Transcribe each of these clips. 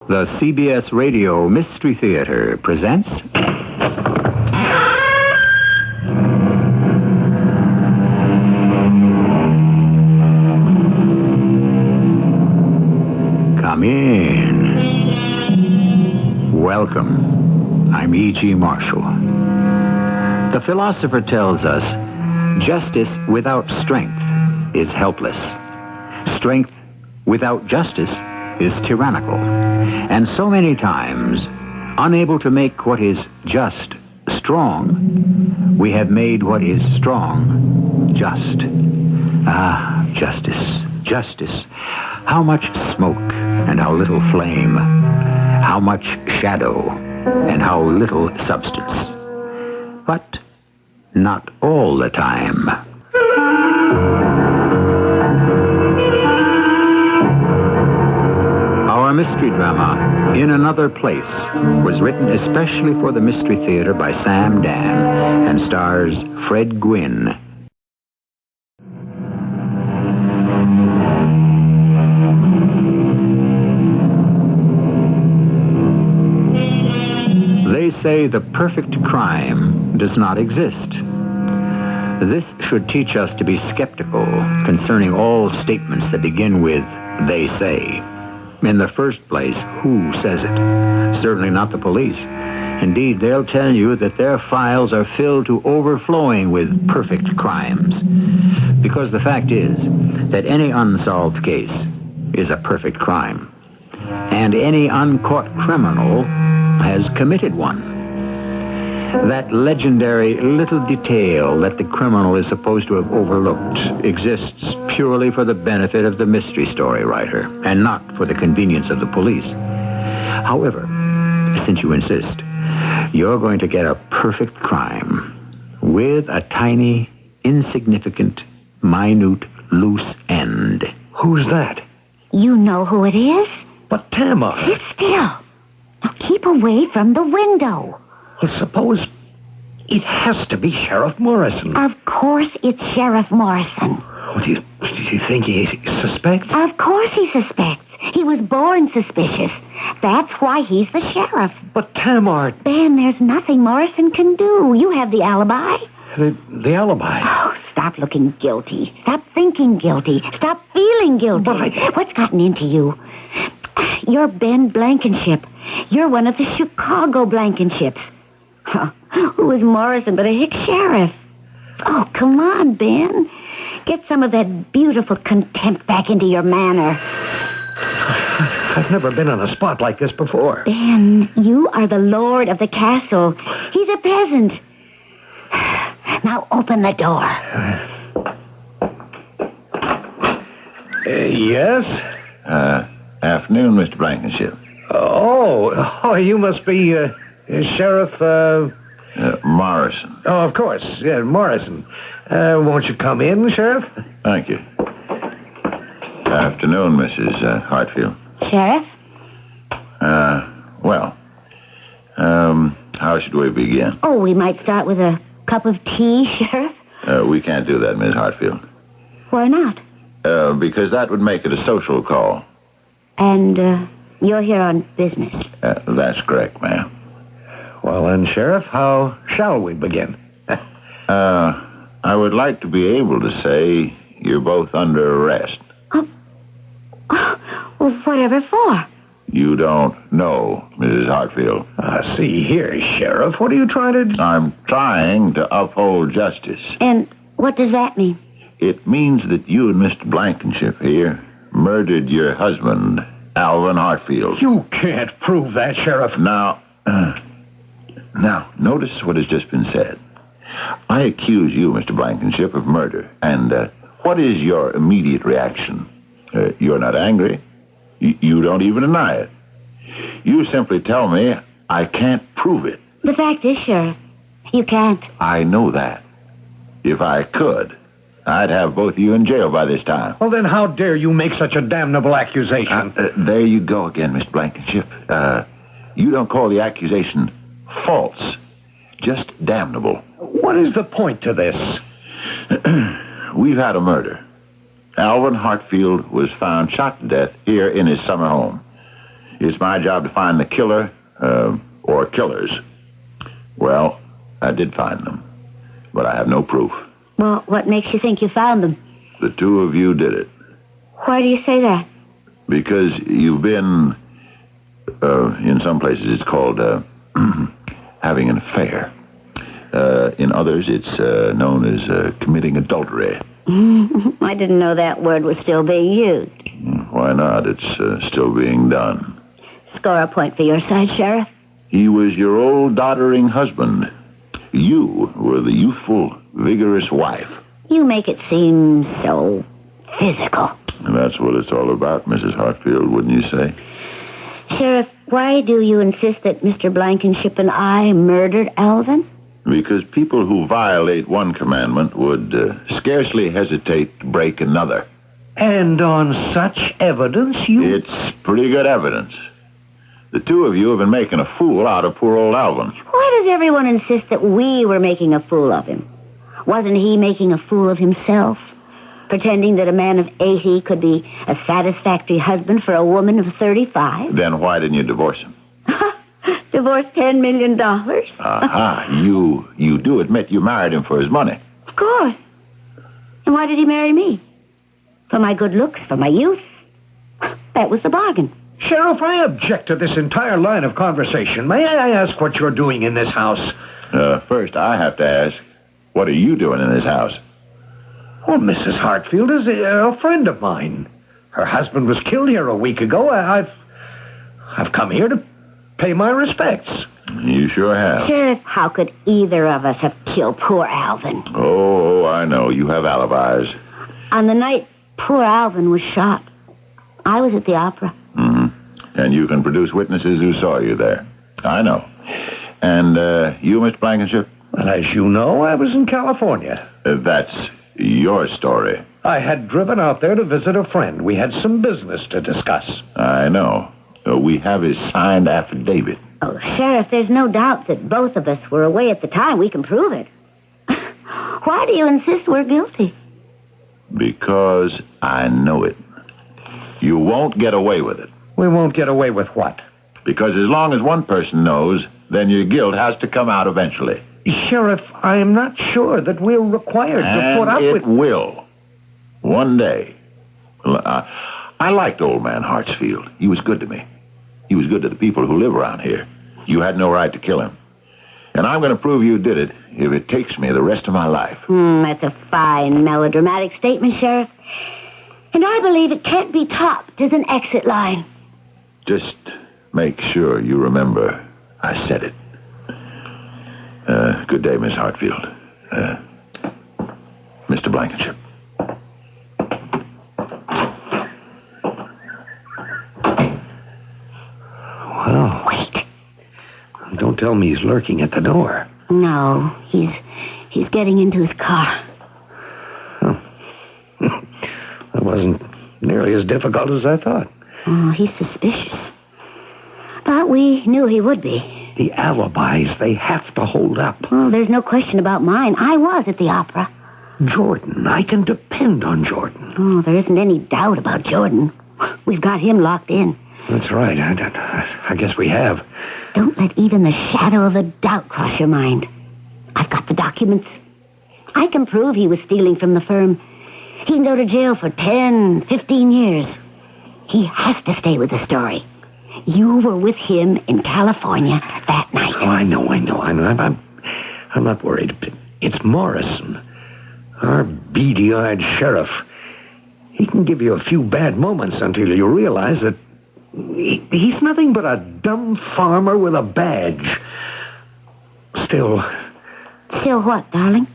The CBS Radio Mystery Theater presents... Come in. Welcome. I'm E.G. Marshall. The philosopher tells us justice without strength is helpless. Strength without justice is tyrannical. And so many times, unable to make what is just strong, we have made what is strong just. Ah, justice, justice. How much smoke and how little flame. How much shadow and how little substance. But not all the time. Our mystery drama, In Another Place, was written especially for the Mystery Theater by Sam Dan and stars Fred Gwynne. They say the perfect crime does not exist. This should teach us to be skeptical concerning all statements that begin with, "they say." In the first place, who says it? Certainly not the police. Indeed, they'll tell you that their files are filled to overflowing with perfect crimes. Because the fact is that any unsolved case is a perfect crime. And any uncaught criminal has committed one. That legendary little detail that the criminal is supposed to have overlooked exists purely for the benefit of the mystery story writer, and not for the convenience of the police. However, since you insist, you're going to get a perfect crime with a tiny, insignificant, minute, loose end. Who's that? You know who it is? But Tamar. Sit still. Now keep away from the window. Well, suppose it has to be Sheriff Morrison. Of course it's Sheriff Morrison. Do you think he suspects? Of course he suspects. He was born suspicious. That's why he's the sheriff. But Tamar... Ben, there's nothing Morrison can do. You have the alibi. The alibi? Oh, stop looking guilty. Stop thinking guilty. Stop feeling guilty. But What's gotten into you? You're Ben Blankenship. You're one of the Chicago Blankenships. Huh. Who is Morrison but a hick sheriff? Oh, come on, Ben. Get some of that beautiful contempt back into your manner. I've never been on a spot like this before. Ben, you are the lord of the castle. He's a peasant. Now open the door. Yes? Afternoon, Mr. Blankenship. Oh, you must be Sheriff... Morrison. Oh, of course. Yeah, Morrison. Won't you come in, Sheriff? Thank you. Afternoon, Mrs. Hartfield. Sheriff? How should we begin? Oh, we might start with a cup of tea, Sheriff. We can't do that, Miss Hartfield. Why not? Because that would make it a social call. And, you're here on business. That's correct, ma'am. Well, then, Sheriff, how shall we begin? I would like to be able to say you're both under arrest. Well, whatever for? You don't know, Mrs. Hartfield. See here, Sheriff. What are you trying to do? I'm trying to uphold justice. And what does that mean? It means that you and Mr. Blankenship here murdered your husband, Alvin Hartfield. You can't prove that, Sheriff. Now, notice what has just been said. I accuse you, Mr. Blankenship, of murder. And what is your immediate reaction? You're not angry. You don't even deny it. You simply tell me I can't prove it. The fact is, Sheriff, you can't. I know that. If I could, I'd have both of you in jail by this time. Well, then how dare you make such a damnable accusation? There you go again, Mr. Blankenship. You don't call the accusation false, just damnable. What is the point to this? We've had a murder. Alvin Hartfield was found shot to death here in his summer home. It's my job to find the killer, or killers. Well, I did find them, but I have no proof. Well, what makes you think you found them? The two of you did it. Why do you say that? Because you've been, in some places it's called having an affair. In others, it's known as committing adultery. I didn't know that word was still being used. Why not? It's still being done. Score a point for your side, Sheriff. He was your old doddering husband. You were the youthful, vigorous wife. You make it seem so physical. And that's what it's all about, Mrs. Hartfield, wouldn't you say? Sheriff, why do you insist that Mr. Blankenship and I murdered Alvin? Because people who violate one commandment would scarcely hesitate to break another. And on such evidence, you... It's pretty good evidence. The two of you have been making a fool out of poor old Alvin. Why does everyone insist that we were making a fool of him? Wasn't he making a fool of himself? Pretending that a man of 80 could be a satisfactory husband for a woman of 35? Then why didn't you divorce him? Divorce $10 million? Aha, you do admit you married him for his money. Of course. And why did he marry me? For my good looks, for my youth. That was the bargain. Sheriff, I object to this entire line of conversation. May I ask what you're doing in this house? First, I have to ask, what are you doing in this house? Well, Mrs. Hartfield is a friend of mine. Her husband was killed here a week ago. I've come here to pay my respects. You sure have. Sheriff, how could either of us have killed poor Alvin? Oh, I know. You have alibis. On the night poor Alvin was shot, I was at the opera. And you can produce witnesses who saw you there. I know. And you, Mr. Blankenship? Well, as you know, I was in California. That's your story. I had driven out there to visit a friend. We had some business to discuss. I know. We have his signed affidavit. Oh, Sheriff, there's no doubt that both of us were away at the time. We can prove it. Why do you insist we're guilty? Because I know it. You won't get away with it. We won't get away with what? Because as long as one person knows, then your guilt has to come out eventually. Sheriff, I am not sure that we're required to put up with... with... it will. One day. I liked old man Hartsfield. He was good to me. He was good to the people who live around here. You had no right to kill him. And I'm going to prove you did it if it takes me the rest of my life. That's a fine melodramatic statement, Sheriff. And I believe it can't be topped as an exit line. Just make sure you remember I said it. Good day, Miss Hartfield. Mr. Blankenship. Well... Wait. Don't tell me he's lurking at the door. No, he's getting into his car. That wasn't nearly as difficult as I thought. Oh, he's suspicious. But we knew he would be. The alibis, they have to hold up. Well, there's no question about mine. I was at the opera. Jordan, I can depend on Jordan. Oh, there isn't any doubt about Jordan. We've got him locked in. That's right. I guess we have. Don't let even the shadow of a doubt cross your mind. I've got the documents. I can prove he was stealing from the firm. He can go to jail for 10, 15 years. He has to stay with the story. You were with him in California that night. Oh, I know. I'm not worried. It's Morrison, our beady-eyed sheriff. He can give you a few bad moments until you realize that he's nothing but a dumb farmer with a badge. Still... Still what, darling?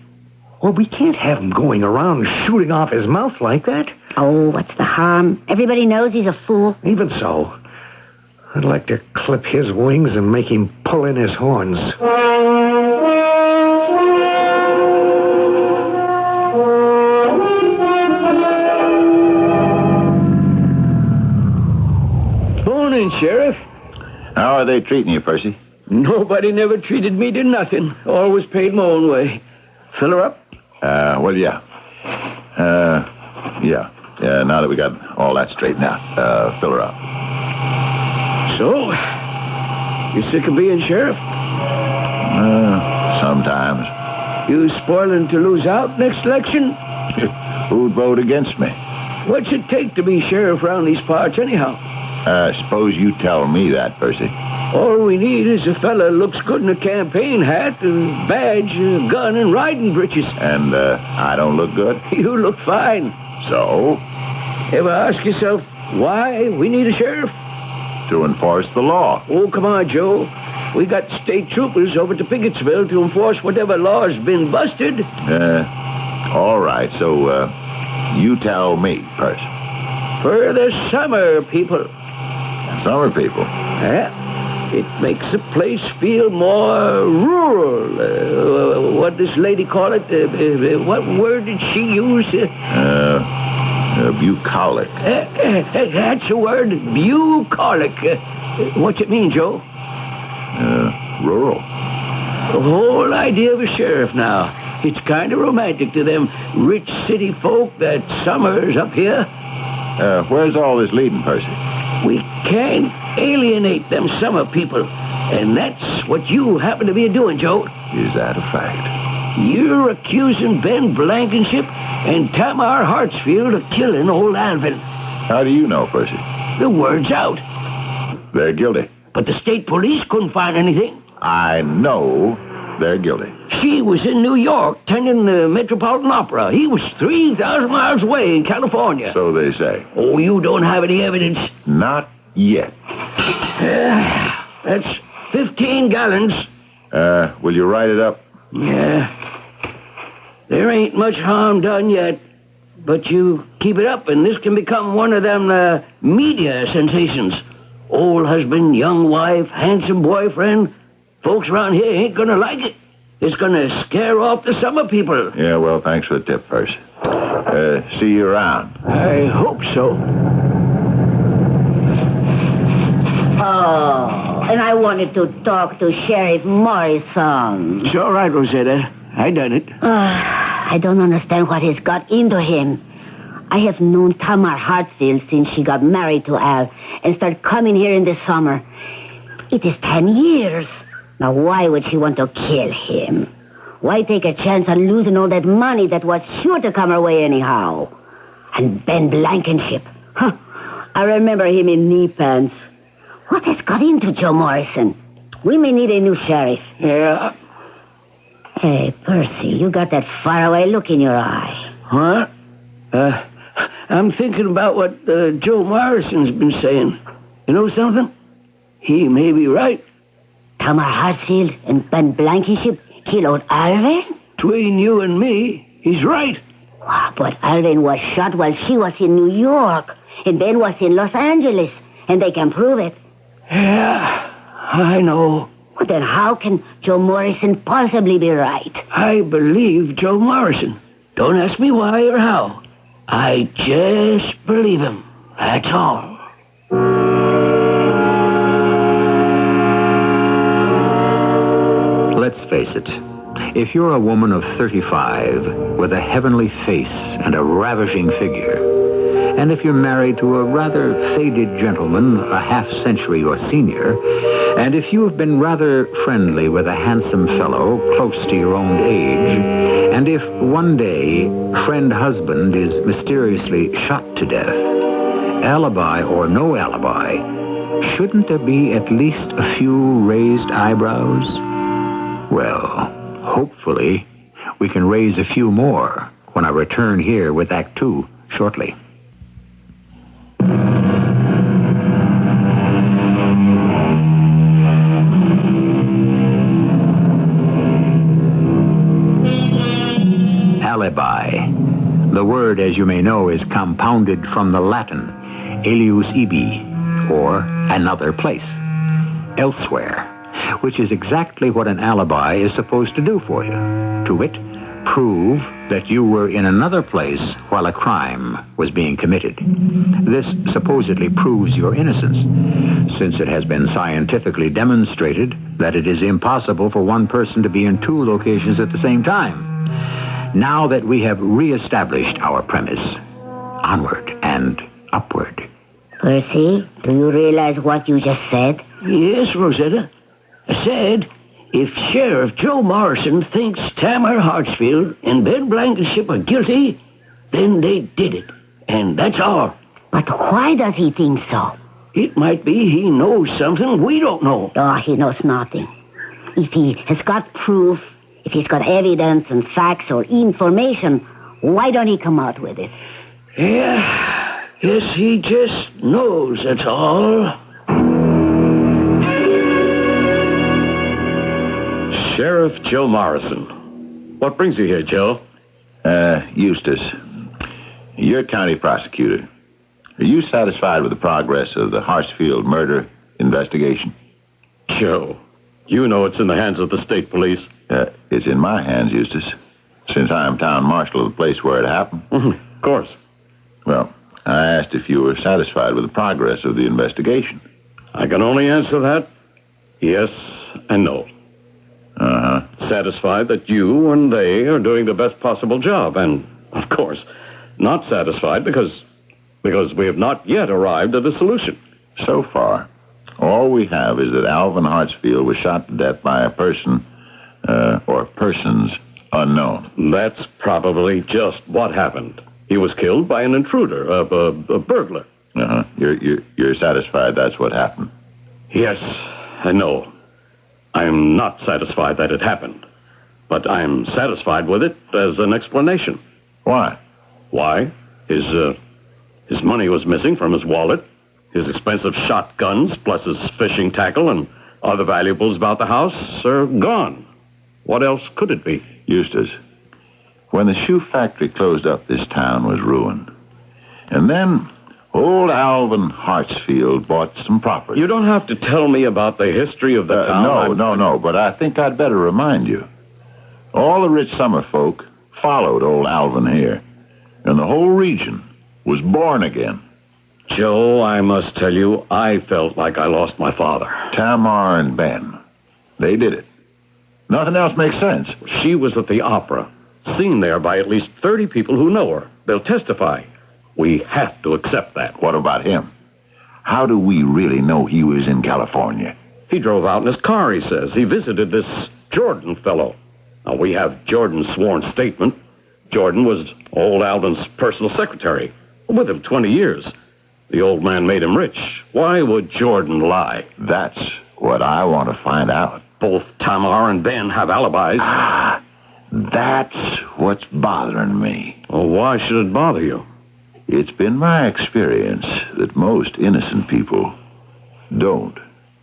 Well, we can't have him going around shooting off his mouth like that. Oh, what's the harm? Everybody knows he's a fool. Even so, I'd like to clip his wings and make him pull in his horns. Morning, Sheriff. How are they treating you, Percy? Nobody never treated me to nothing. Always paid my own way. Fill her up? Well, yeah. Yeah, now that we got all that straightened out, fill her up. So, you sick of being sheriff? Sometimes. You spoiling to lose out next election? Who'd vote against me? What's it take to be sheriff around these parts anyhow? Suppose you tell me that, Percy. All we need is a fella who looks good in a campaign hat, a badge, a gun, and riding breeches. And, I don't look good? You look fine. So? Ever ask yourself why we need a sheriff? To enforce the law. Oh, come on, Joe. We got state troopers over to Pickettsville to enforce whatever law's been busted. All right, so, you tell me, Percy. For the summer people. Summer people? Yeah. It makes the place feel more rural. What this lady call it? What word did she use? Bucolic. That's the word, bucolic. What's it mean, Joe? Rural. The whole idea of a sheriff now. It's kind of romantic to them rich city folk that summer's up here. Where's all this leading, Percy? We can't alienate them summer people. And that's what you happen to be doing, Joe. Is that a fact? You're accusing Ben Blankenship and Tamar Hartsfield of killing old Alvin. How do you know, Percy? The word's out. They're guilty. But the state police couldn't find anything. I know they're guilty. She was in New York, attending the Metropolitan Opera. He was 3,000 miles away in California. So they say. Oh, you don't have any evidence? Not yet. That's 15 gallons. Will you write it up? Yeah. There ain't much harm done yet. But you keep it up, and this can become one of them media sensations. Old husband, young wife, handsome boyfriend. Folks around here ain't gonna like it. It's gonna scare off the summer people. Yeah, well, thanks for the tip, Percy. See you around. I hope so. Oh, and I wanted to talk to Sheriff Morrison. It's all right, Rosetta. I done it. I don't understand what has got into him. I have known Tamar Hartsfield since she got married to Al and started coming here in the summer. It is 10 years. Now, why would she want to kill him? Why take a chance on losing all that money that was sure to come her way anyhow? And Ben Blankenship. Huh. I remember him in knee pants. What has got into Joe Morrison? We may need a new sheriff. Yeah. Hey, Percy, you got that faraway look in your eye. Huh? I'm thinking about what Joe Morrison's been saying. You know something? He may be right. Tamar Hartsfield and Ben Blankenship killed old Alvin? Between you and me, he's right. Wow, but Alvin was shot while she was in New York, and Ben was in Los Angeles, and they can prove it. Yeah, I know. Well, then how can Joe Morrison possibly be right? I believe Joe Morrison. Don't ask me why or how. I just believe him. That's all. Let's face it. If you're a woman of 35 with a heavenly face and a ravishing figure, and if you're married to a rather faded gentleman a half-century your senior, and if you have been rather friendly with a handsome fellow close to your own age, and if one day friend husband is mysteriously shot to death, alibi or no alibi, shouldn't there be at least a few raised eyebrows? Well, hopefully, we can raise a few more when I return here with Act 2 shortly. Alibi. The word, as you may know, is compounded from the Latin alius ibi, or another place, elsewhere, which is exactly what an alibi is supposed to do for you. To wit, prove that you were in another place while a crime was being committed. This supposedly proves your innocence, since it has been scientifically demonstrated that it is impossible for one person to be in two locations at the same time. Now that we have reestablished our premise, onward and upward. Percy, do you realize what you just said? Yes, Rosetta. I said, if Sheriff Joe Morrison thinks Tamar Hartsfield and Ben Blankenship are guilty, then they did it. And that's all. But why does he think so? It might be he knows something we don't know. Oh, he knows nothing. If he has got proof, if he's got evidence and facts or information, why don't he come out with it? Yeah, yes, he just knows, that's all. Sheriff Joe Morrison. What brings you here, Joe? Eustace, you're county prosecutor. Are you satisfied with the progress of the Hartsfield murder investigation? Joe, you know it's in the hands of the state police. It's in my hands, Eustace, since I am town marshal of the place where it happened. Of course. Well, I asked if you were satisfied with the progress of the investigation. I can only answer that yes and no. Uh-huh. Satisfied that you and they are doing the best possible job, and, of course, not satisfied because we have not yet arrived at a solution. So far, all we have is that Alvin Hartsfield was shot to death by a person, or persons unknown. That's probably just what happened. He was killed by an intruder, a burglar. Uh-huh. You're satisfied that's what happened? Yes and no. I'm not satisfied that it happened, but I'm satisfied with it as an explanation. Why? Why? His money was missing from his wallet. His expensive shotguns, plus his fishing tackle and other valuables about the house are gone. What else could it be? Eustace, when the shoe factory closed up, this town was ruined. And then old Alvin Hartsfield bought some property. You don't have to tell me about the history of the town. No, but I think I'd better remind you. All the rich summer folk followed old Alvin here, and the whole region was born again. Joe, I must tell you, I felt like I lost my father. Tamar and Ben, they did it. Nothing else makes sense. She was at the opera, seen there by at least 30 people who know her. They'll testify. We have to accept that. What about him? How do we really know he was in California? He drove out in his car, he says. He visited this Jordan fellow. Now, we have Jordan's sworn statement. Jordan was old Alvin's personal secretary. With him 20 years. The old man made him rich. Why would Jordan lie? That's what I want to find out. Both Tamar and Ben have alibis. That's what's bothering me. Well, why should it bother you? It's been my experience that most innocent people don't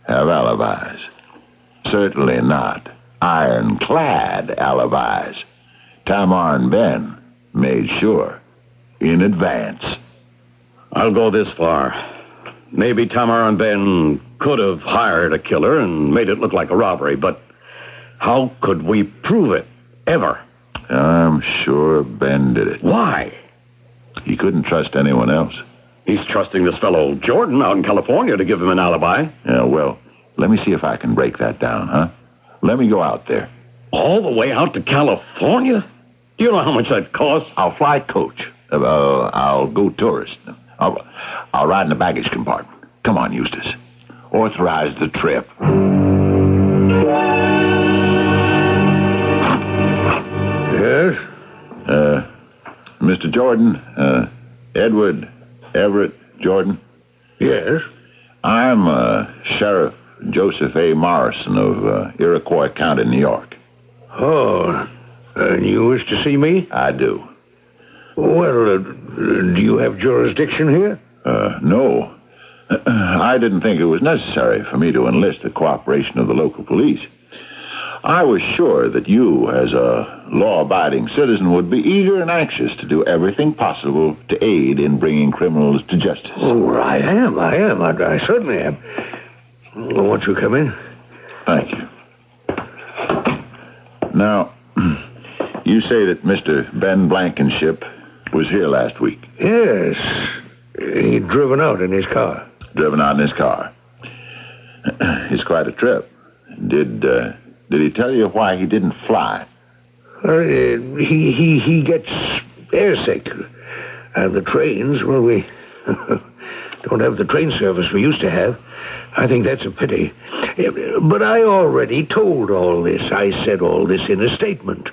have alibis. Certainly not ironclad alibis. Tamar and Ben made sure in advance. I'll go this far. Maybe Tamar and Ben could have hired a killer and made it look like a robbery, but how could we prove it, ever? I'm sure Ben did it. Why? He couldn't trust anyone else. He's trusting this fellow Jordan out in California to give him an alibi. Yeah, well, let me see if I can break that down, huh? Let me go out there. All the way out to California? Do you know how much that costs? I'll fly coach. I'll go tourist. I'll ride in the baggage compartment. Come on, Eustace. Authorize the trip. Yes? Mr. Jordan, Edward Everett Jordan. Yes? I'm Sheriff Joseph A. Morrison of Iroquois County, New York. Oh, and you wish to see me? I do. Well, do you have jurisdiction here? No. I didn't think it was necessary for me to enlist the cooperation of the local police. I was sure that you, as a law-abiding citizen, would be eager and anxious to do everything possible to aid in bringing criminals to justice. Oh, I am. I certainly am. Won't you come in? Thank you. Now, you say that Mr. Ben Blankenship was here last week. Yes. He'd driven out in his car. Driven out in his car. It's quite a trip. Did he tell you why he didn't fly? He gets airsick. And the trains, well, Don't have the train service we used to have. I think that's a pity. But I already told all this. I said all this in a statement.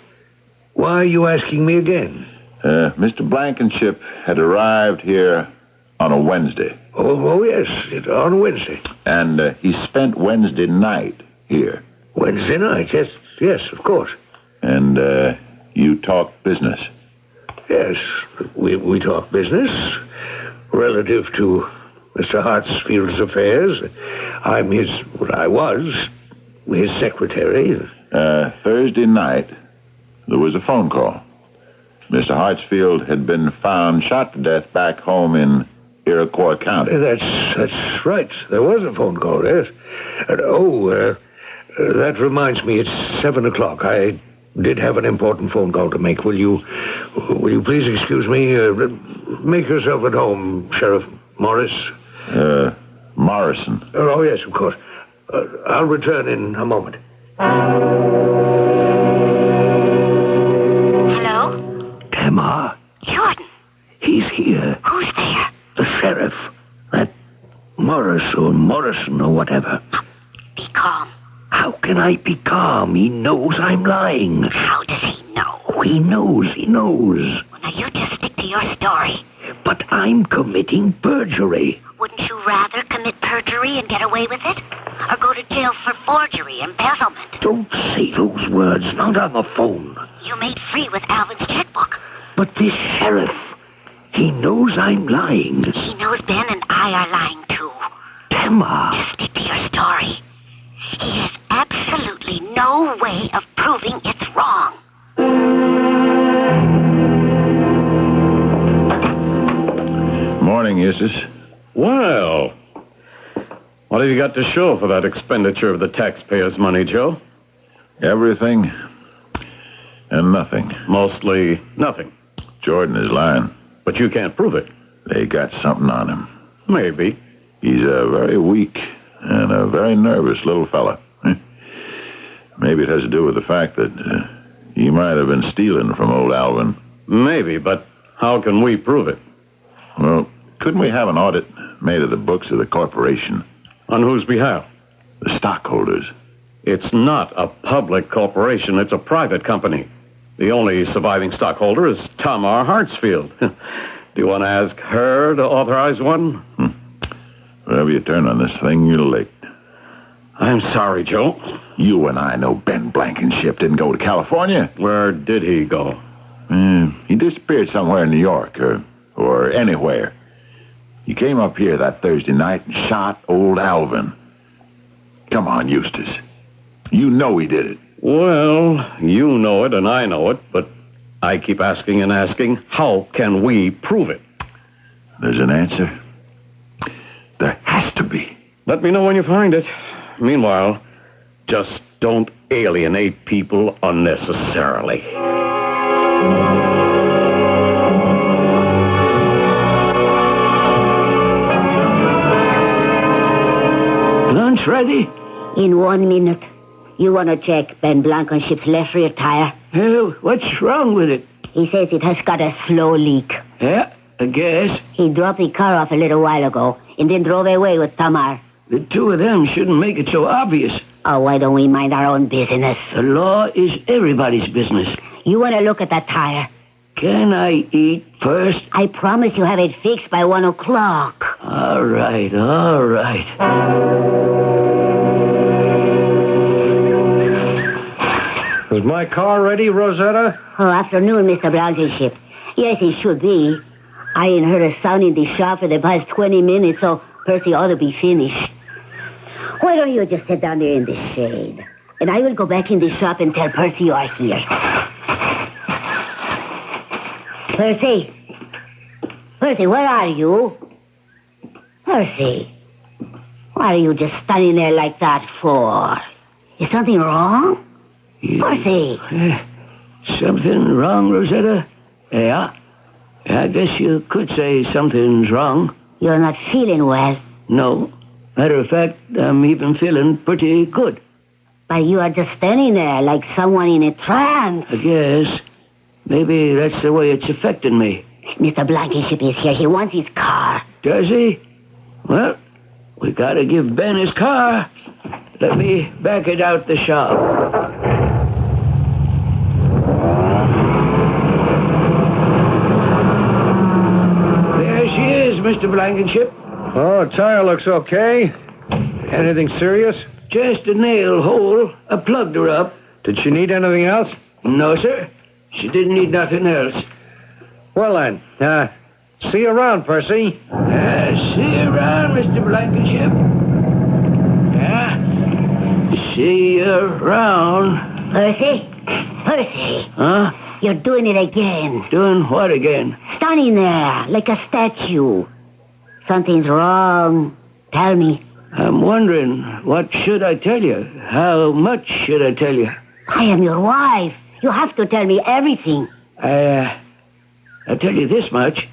Why are you asking me again? Mr. Blankenship had arrived here on a Wednesday. Oh yes, on Wednesday. And he spent Wednesday night here. Wednesday night, yes, of course. And you talked business. Yes, we talk business relative to Mr. Hartsfield's affairs. I was his secretary. Thursday night, there was a phone call. Mr. Hartsfield had been found shot to death back home in Iroquois County. That's right. There was a phone call, yes. That reminds me, it's 7 o'clock. I did have an important phone call to make. Will you please excuse me? Make yourself at home, Sheriff Morris. Morrison. Oh, yes, of course. I'll return in a moment. Hello? Tamar, Jordan, he's here. who's there? The sheriff. That Morris or Morrison or whatever. Be calm. How can I be calm? He knows I'm lying. How does he know? Oh, he knows. Well, now you just stick to your story. But I'm committing perjury. Wouldn't you rather commit perjury and get away with it? Or go to jail for forgery, embezzlement? Don't say those words, not on the phone. You made free with Alvin's checkbook. But this sheriff, he knows I'm lying. He knows Ben and I are lying too. Tamar. Just stick to your story. He has absolutely no way of proving it's wrong. Morning, Eustace. Well, what have you got to show for that expenditure of the taxpayers' money, Joe? Everything and nothing. Mostly nothing. Jordan is lying. But you can't prove it. They got something on him. Maybe. He's a very weak and a very nervous little fella. Maybe it has to do with the fact that he might have been stealing from old Alvin. Maybe, but how can we prove it? Well, couldn't we have an audit made of the books of the corporation? On whose behalf? The stockholders. It's not a public corporation. It's a private company. The only surviving stockholder is Tamar Hartsfield. Do you want to ask her to authorize one? Whenever you turn on this thing, you're late. I'm sorry, Joe. You and I know Ben Blankenship didn't go to California. Where did he go? He disappeared somewhere in New York or anywhere. He came up here that Thursday night and shot old Alvin. Come on, Eustace. You know he did it. Well, you know it and I know it, but I keep asking and asking, how can we prove it? There's an answer. There has to be. Let me know when you find it. Meanwhile, just don't alienate people unnecessarily. Lunch ready? In 1 minute. You want to check Ben Blankenship's left rear tire? Oh, what's wrong with it? He says it has got a slow leak. Yeah, I guess. He dropped the car off a little while ago and then drove away with Tamar. The two of them shouldn't make it so obvious. Oh, why don't we mind our own business? The law is everybody's business. You want to look at that tire? Can I eat first? I promise you have it fixed by 1 o'clock. All right, all right. Is my car ready, Rosetta? Oh, afternoon, Mr. Blankenship. Yes, it should be. I ain't heard a sound in the shop for the past 20 minutes, so Percy ought to be finished. Why don't you just sit down there in the shade? And I will go back in the shop and tell Percy you are here. Percy! Percy, where are you? Percy! Why are you just standing there like that for? Is something wrong? Percy! Something wrong, Rosetta? Yeah. I guess you could say something's wrong. You're not feeling well. No. Matter of fact, I'm even feeling pretty good. But you are just standing there like someone in a trance. I guess. Maybe that's the way it's affecting me. Mr. Blankenship is here. He wants his car. Does he? Well, we gotta give Ben his car. Let me back it out the shop. There she is, Mr. Blankenship. Oh, tire looks okay. Anything serious? Just a nail hole. I plugged her up. Did she need anything else? No, sir. She didn't need nothing else. Well, then, see you around, Percy. See you around, Mr. Blankenship. Yeah. See you around. Percy? Percy? Huh? You're doing it again. Doing what again? Standing there like a statue. Something's wrong. Tell me. I'm wondering, what should I tell you? How much should I tell you? I am your wife. You have to tell me everything. I'll tell you this much.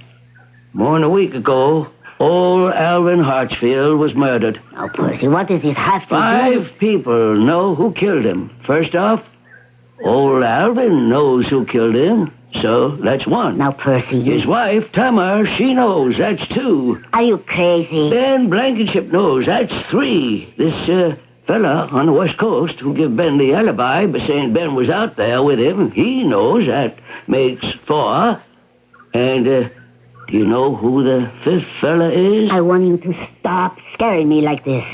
More than a week ago, old Alvin Hartsfield was murdered. Now, Percy, what does this have to do? 5 people know who killed him. First off, old Alvin knows who killed him, so that's 1. Now, Percy, His wife, Tamar, she knows, that's 2. are you crazy? Ben Blankenship knows, that's 3. This, fella on the West Coast who gave Ben the alibi by saying Ben was out there with him, he knows, that makes 4. And, do you know who the 5th fella is? I want you to stop scaring me like this.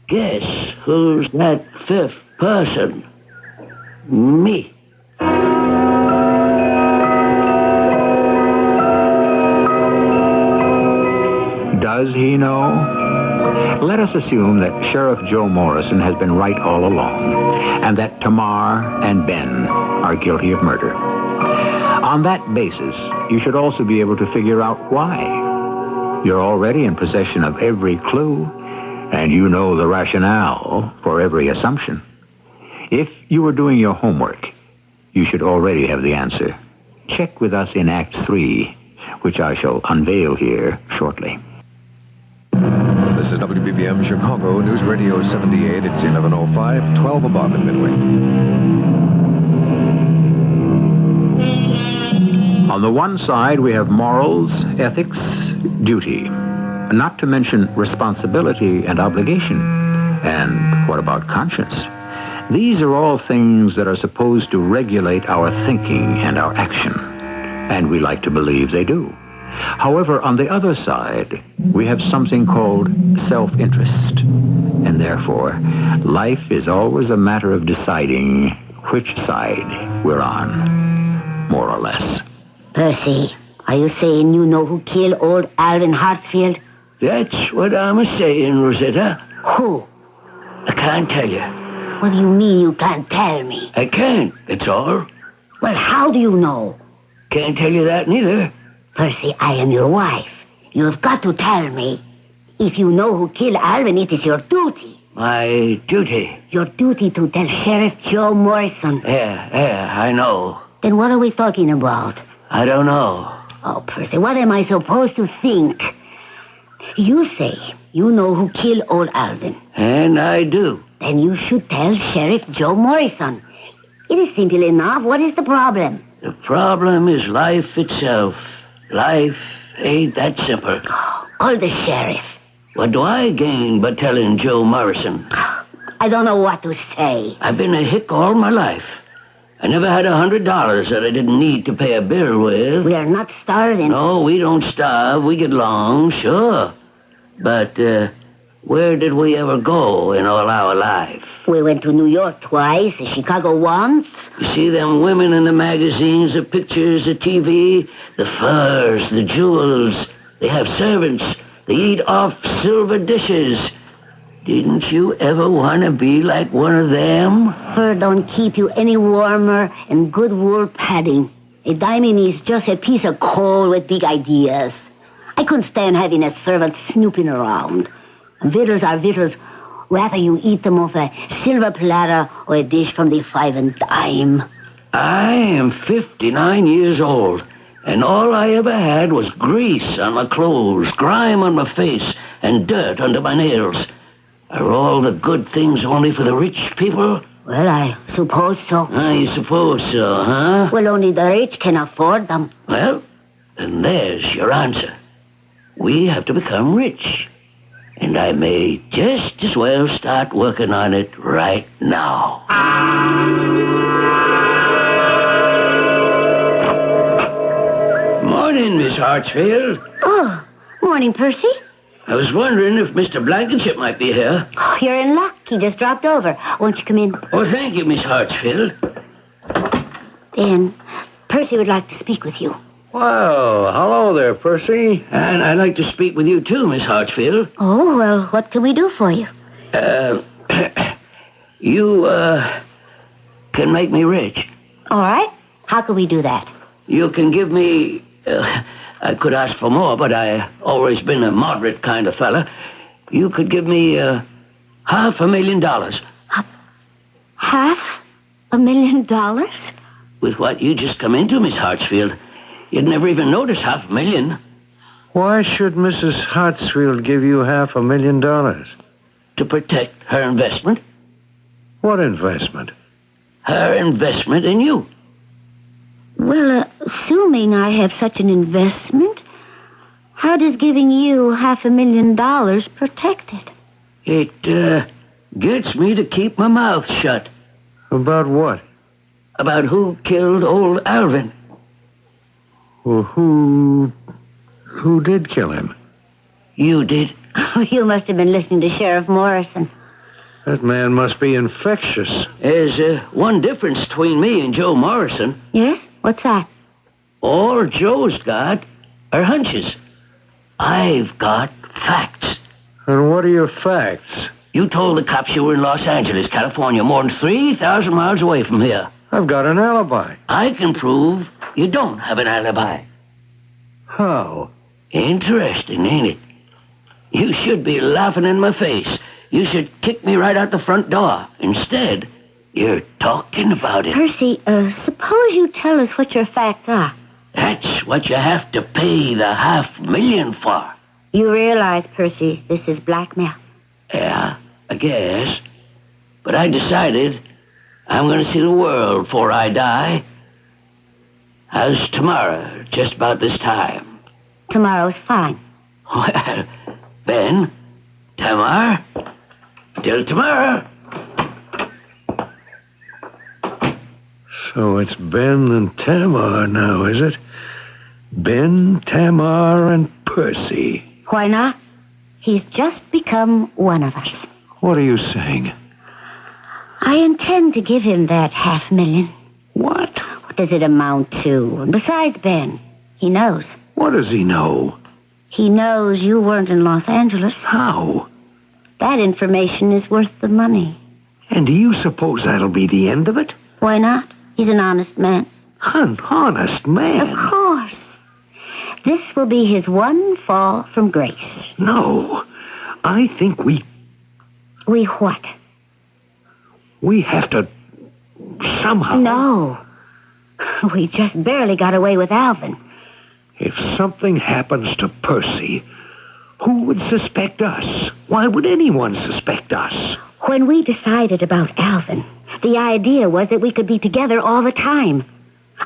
Guess who's that 5th person? Me. Does he know? Let us assume that Sheriff Joe Morrison has been right all along, and that Tamar and Ben are guilty of murder. On that basis, you should also be able to figure out why. You're already in possession of every clue, and you know the rationale for every assumption. If you were doing your homework, you should already have the answer. Check with us in Act 3, which I shall unveil here shortly. This is WBBM Chicago News Radio 78. It's 11:05, 12 above in Midway. On the one side, we have morals, ethics, duty, not to mention responsibility and obligation. And what about conscience? These are all things that are supposed to regulate our thinking and our action, and we like to believe they do. However, on the other side, we have something called self-interest, and therefore, life is always a matter of deciding which side we're on, more or less. Percy, are you saying you know who killed old Alvin Hartsfield? That's what I'm saying, Rosetta. Who? I can't tell you. What do you mean you can't tell me? I can't, that's all. Well, how do you know? Can't tell you that neither. Percy, I am your wife. You have got to tell me. If you know who killed Alvin, it is your duty. My duty. Your duty to tell Sheriff Joe Morrison. Yeah, I know. Then what are we talking about? I don't know. Oh, Percy, what am I supposed to think? You say you know who killed old Alvin. And I do. Then you should tell Sheriff Joe Morrison. It is simple enough. What is the problem? The problem is life itself. Life ain't that simple. Call the sheriff. What do I gain by telling Joe Morrison? I don't know what to say. I've been a hick all my life. I never had $100 that I didn't need to pay a bill with. We are not starving. No, we don't starve. We get along, sure. But, where did we ever go in all our life? We went to New York twice, Chicago once. You see them women in the magazines, the pictures, the TV, the furs, the jewels. They have servants. They eat off silver dishes. Didn't you ever want to be like one of them? Fur don't keep you any warmer and good wool padding. A diamond is just a piece of coal with big ideas. I couldn't stand having a servant snooping around. Victuals are victuals, whether you eat them off a silver platter or a dish from the 5 and dime. I am 59 years old, and all I ever had was grease on my clothes, grime on my face, and dirt under my nails. Are all the good things only for the rich people? Well, I suppose so. I suppose so, huh? Well, only the rich can afford them. Well, then there's your answer. We have to become rich. And I may just as well start working on it right now. Morning, Miss Hartsfield. Oh, morning, Percy. I was wondering if Mr. Blankenship might be here. Oh, you're in luck. He just dropped over. Won't you come in? Oh, thank you, Miss Hartsfield. Ben, Percy would like to speak with you. Well, hello there, Percy. And I'd like to speak with you, too, Miss Hartsfield. Oh, well, what can we do for you? You, can make me rich. All right. How can we do that? You can give me... I could ask for more, but I always been a moderate kind of fella. You could give me $500,000. $500,000? With what you just come into, Miss Hartsfield, you'd never even notice $500,000. Why should Mrs. Hartsfield give you $500,000? To protect her investment. What investment? Her investment in you. Well, assuming I have such an investment, how does giving you $500,000 protect it? It, gets me to keep my mouth shut. About what? About who killed old Alvin. Well, who did kill him? You did. Oh, you must have been listening to Sheriff Morrison. That man must be infectious. There's one difference between me and Joe Morrison. Yes? What's that? All Joe's got are hunches. I've got facts. And what are your facts? You told the cops you were in Los Angeles, California, more than 3,000 miles away from here. I've got an alibi. I can prove you don't have an alibi. How? Interesting, ain't it? You should be laughing in my face. You should kick me right out the front door. Instead, you're talking about it. Percy, suppose you tell us what your facts are. That's what you have to pay the $500,000 for. You realize, Percy, this is blackmail. Yeah, I guess. But I decided I'm going to see the world before I die. How's tomorrow, just about this time? Tomorrow's fine. Well, Ben, Tamar, till tomorrow. So it's Ben and Tamar now, is it? Ben, Tamar, and Percy. Why not? He's just become one of us. What are you saying? I intend to give him that $500,000. What? What does it amount to? And besides, Ben, he knows. What does he know? He knows you weren't in Los Angeles. How? That information is worth the money. And do you suppose that'll be the end of it? Why not? He's an honest man. An honest man? Of course. This will be his one fall from grace. No. I think we what? We have to somehow... No. We just barely got away with Alvin. If something happens to Percy, who would suspect us? Why would anyone suspect us? When we decided about Alvin, the idea was that we could be together all the time.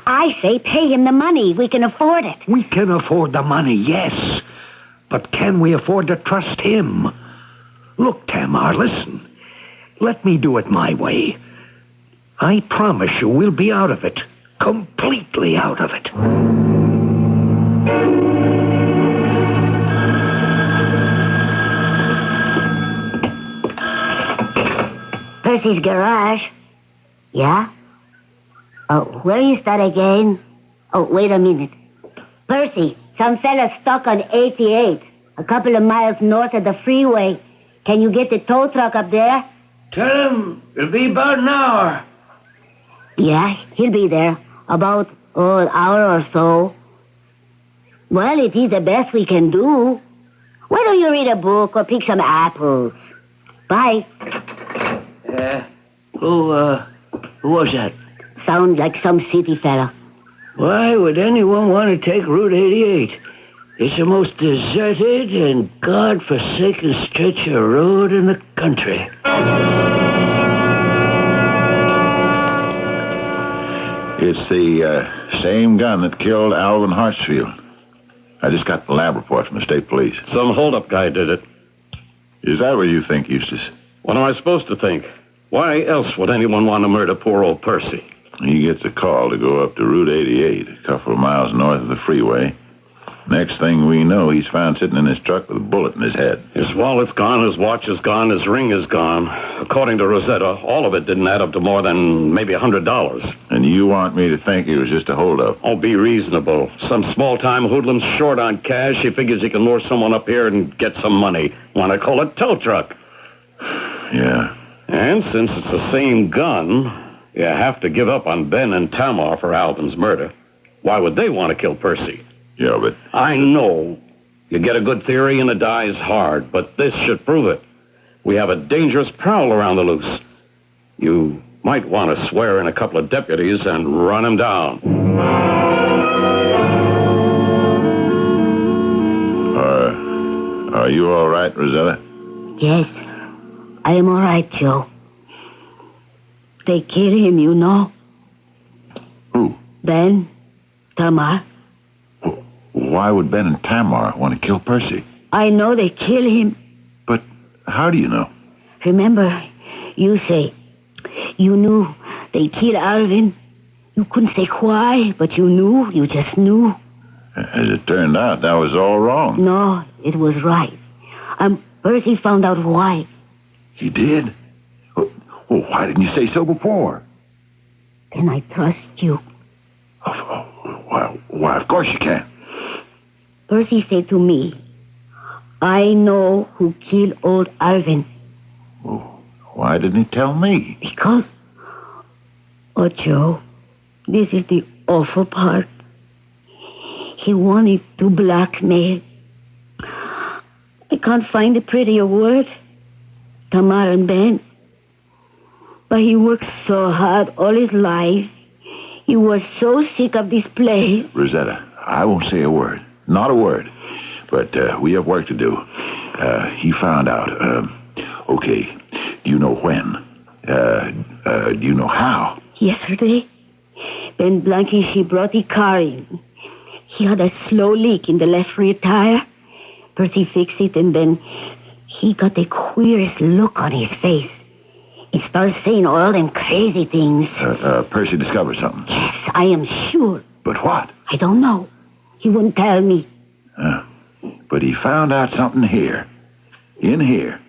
I say pay him the money. We can afford it. We can afford the money, yes. But can we afford to trust him? Look, Tamar, listen. Let me do it my way. I promise you we'll be out of it. Completely out of it. Percy's garage. Yeah? Oh, where you start again? Oh, wait a minute. Percy, some fella stuck on 88, a couple of miles north of the freeway. Can you get the tow truck up there? Tell him it'll be about an hour. Yeah, he'll be there. About, an hour or so. Well, it is the best we can do. Why don't you read a book or pick some apples? Bye. Who was that? Sounds like some city fella. Why would anyone want to take Route 88? It's the most deserted and God-forsaken stretch of road in the country. It's the same gun that killed Alvin Hartsfield. I just got the lab report from the state police. Some holdup guy did it. Is that what you think, Eustace? What am I supposed to think? Why else would anyone want to murder poor old Percy? He gets a call to go up to Route 88, a couple of miles north of the freeway. Next thing we know, he's found sitting in his truck with a bullet in his head. His wallet's gone, his watch is gone, his ring is gone. According to Rosetta, all of it didn't add up to more than maybe $100. And you want me to think it was just a holdup? Oh, be reasonable. Some small-time hoodlum's short on cash. He figures he can lure someone up here and get some money. Want to call it tow truck. Yeah. And since it's the same gun, you have to give up on Ben and Tamar for Alvin's murder. Why would they want to kill Percy? Yeah, but... I know. You get a good theory and it dies hard, but this should prove it. We have a dangerous prowl around the loose. You might want to swear in a couple of deputies and run him down. Are you all right, Rosetta? Yes, I am all right, Joe. They kill him, you know. Who? Ben, Tamar. Why would Ben and Tamar want to kill Percy? I know they kill him. But how do you know? Remember, you say you knew they killed Alvin. You couldn't say why, but you knew. You just knew. As it turned out, that was all wrong. No, it was right. Percy found out why. He did? Well, why didn't you say so before? Then I trust you. Why, of course you can. Percy said to me, I know who killed old Alvin. Well, why didn't he tell me? Because, oh, Joe, this is the awful part. He wanted to blackmail. I can't find a prettier word. Tamar and Ben. But he worked so hard all his life. He was so sick of this place. Rosetta, I won't say a word. Not a word. But we have work to do. He found out. Okay. Do you know when? Do you know how? Yesterday, Ben Blankenship brought the car in. He had a slow leak in the left rear tire. Percy fixed it, and then he got the queerest look on his face. He started saying all them crazy things. Percy discovered something. Yes, I am sure. But what? I don't know. He wouldn't tell me. But he found out something here. In here.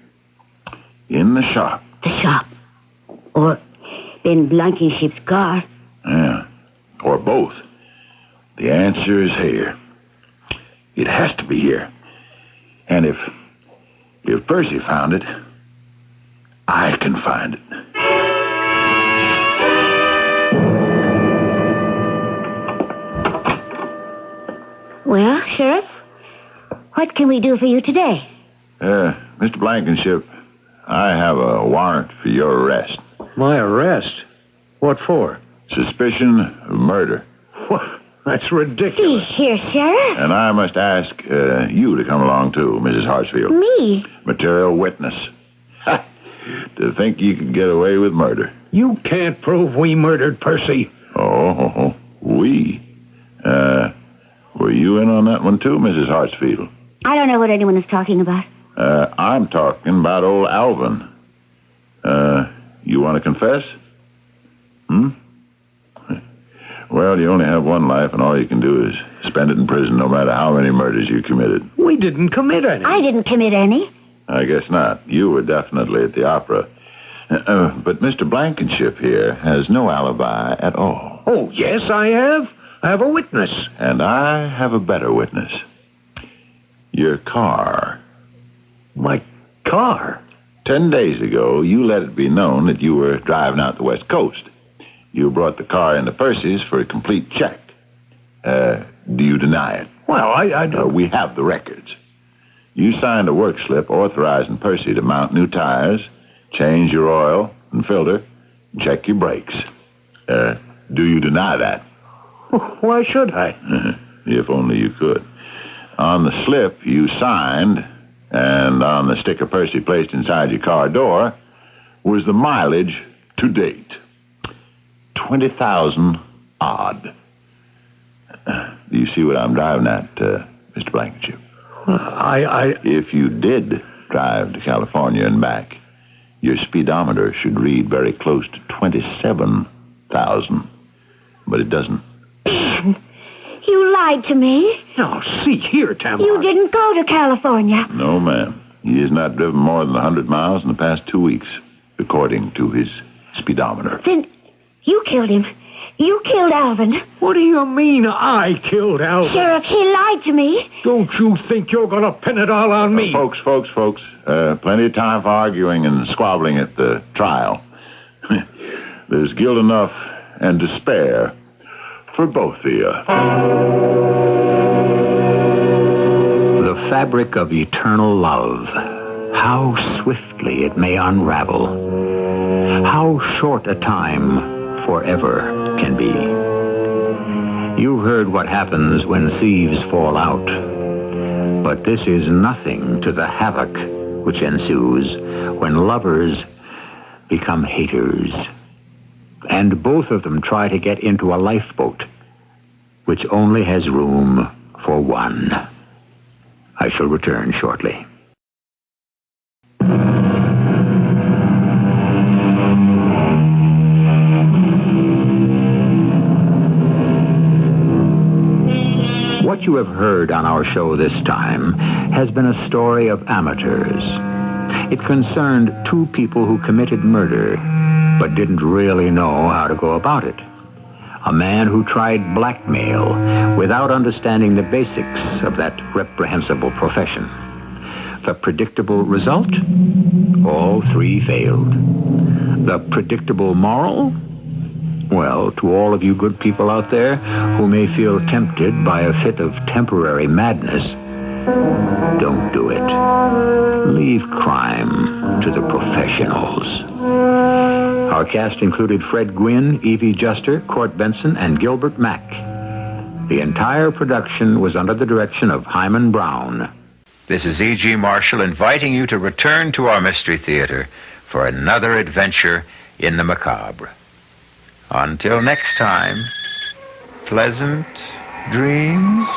In the shop. The shop. Or Ben Blankenship's car. Yeah. Or both. The answer is here. It has to be here. And if Percy found it, I can find it. Well, Sheriff, what can we do for you today? Mr. Blankenship, I have a warrant for your arrest. My arrest? What for? Suspicion of murder. What? That's See ridiculous. here, Sheriff. And I must ask you to come along, too, Mrs. Hartsfield. Me? Material witness. To think you could get away with murder. You can't prove we murdered Percy. Oh, we. Were you in on that one, too, Mrs. Hartsfield? I don't know what anyone is talking about. I'm talking about old Alvin. You want to confess? Well, you only have one life, and all you can do is spend it in prison, no matter how many murders you committed. We didn't commit any. I didn't commit any. I guess not. You were definitely at the opera. But Mr. Blankenship here has no alibi at all. Oh, yes, I have. I have a witness. And I have a better witness. Your car. My car? 10 days ago, you let it be known that you were driving out the West Coast. You brought the car into Percy's for a complete check. Do you deny it? Well, I don't... We have the records. You signed a work slip authorizing Percy to mount new tires, change your oil and filter, and check your brakes. Do you deny that? Why should I? If only you could. On the slip you signed, and on the sticker Percy placed inside your car door, was the mileage to date. 20,000 odd. Do you see what I'm driving at, Mr. Blankenship? I... If you did, drive to California and back, your speedometer should read very close to 27,000. But it doesn't. Ben, you lied to me. Now, see here, Tamar. You didn't go to California. No, ma'am. He has not driven more than 100 miles in the past 2 weeks, according to his speedometer. Then you killed him. You killed Alvin. What do you mean I killed Alvin? Sheriff, he lied to me. Don't you think you're going to pin it all on me? Folks. Plenty of time for arguing and squabbling at the trial. There's guilt enough and to spare for both of you. The fabric of eternal love. How swiftly it may unravel. How short a time forever can be. You heard what happens when thieves fall out. But this is nothing to the havoc which ensues when lovers become haters. And both of them try to get into a lifeboat, which only has room for one. I shall return shortly. What you have heard on our show this time has been a story of amateurs. It concerned two people who committed murder, but didn't really know how to go about it. A man who tried blackmail without understanding the basics of that reprehensible profession. The predictable result? All three failed. The predictable moral? Well, to all of you good people out there who may feel tempted by a fit of temporary madness, don't do it. Leave crime to the professionals. Our cast included Fred Gwynne, Evie Juster, Court Benson, and Gilbert Mack. The entire production was under the direction of Hyman Brown. This is E.G. Marshall inviting you to return to our Mystery Theater for another adventure in the macabre. Until next time, pleasant dreams.